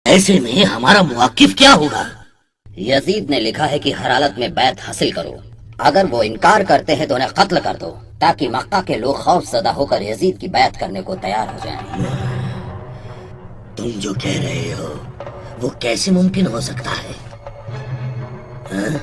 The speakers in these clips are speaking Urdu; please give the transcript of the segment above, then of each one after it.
ایسے میں ہمارا موقف کیا ہوگا؟ یزید نے لکھا ہے کہ ہر حالت میں بیعت حاصل کرو، اگر وہ انکار کرتے ہیں تو انہیں قتل کر دو تاکہ مکہ کے لوگ خوف زدہ ہو کر یزید کی بیعت کرنے کو تیار ہو جائیں۔ تم جو کہہ رہے ہو وہ کیسے ممکن ہو سکتا ہے؟ ہاں؟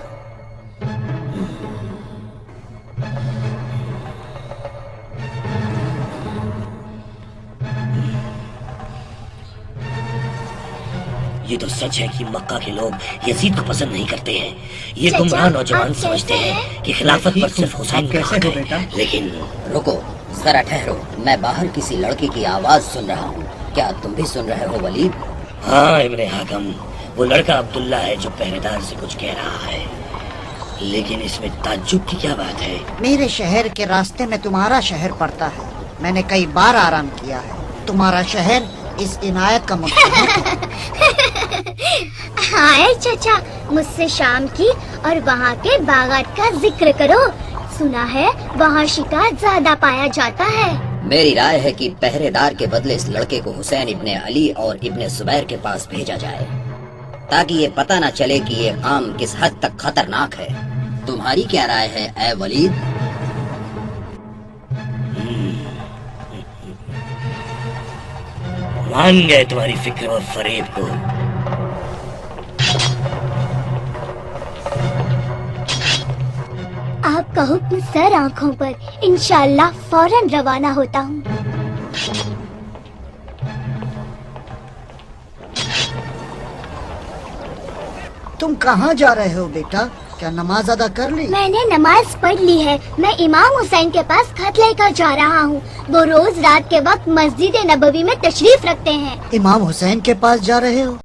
یہ تو سچ ہے کہ مکہ کے لوگ یزید کو پسند نہیں کرتے ہیں۔ یہ گمراہ نوجوان سمجھتے ہیں کہ خلافت پر صرف حسین کا حق ہے، لیکن رکو ذرا ٹھہرو، میں باہر کسی لڑکی کی آواز سن رہا ہوں، کیا تم بھی سن رہے ہو ولید؟ ہاں ابن حکم، وہ لڑکا عبداللہ ہے جو پہرے دار سے کچھ کہہ رہا ہے، لیکن اس میں تعجب کی کیا بات ہے؟ میرے شہر کے راستے میں تمہارا شہر پڑتا ہے، میں نے کئی بار آرام کیا ہے، تمہارا شہر اس عنایت کا مستحق ہے۔ ہائے چچا، مجھ سے شام کی اور وہاں کے باغات کا ذکر کرو، سنا ہے وہاں شکار زیادہ پایا جاتا ہے۔ میری رائے ہے کہ پہرے دار کے بدلے اس لڑکے کو حسین ابن علی اور ابن زبیر کے پاس بھیجا جائے تاکہ یہ پتہ نہ چلے کہ یہ کام کس حد تک خطرناک ہے۔ تمہاری کیا رائے ہے اے ولید؟ مان گئے تمہاری فکر اور فریب کو۔ آپ کا حکم سر آنکھوں پر، انشاءاللہ فوراً روانہ ہوتا ہوں۔ تم کہاں جا رہے ہو بیٹا؟ کیا نماز ادا کر لی؟ میں نے نماز پڑھ لی ہے، میں امام حسین کے پاس خط لے کر جا رہا ہوں، وہ روز رات کے وقت مسجد نبوی میں تشریف رکھتے ہیں۔ امام حسین کے پاس جا رہے ہو؟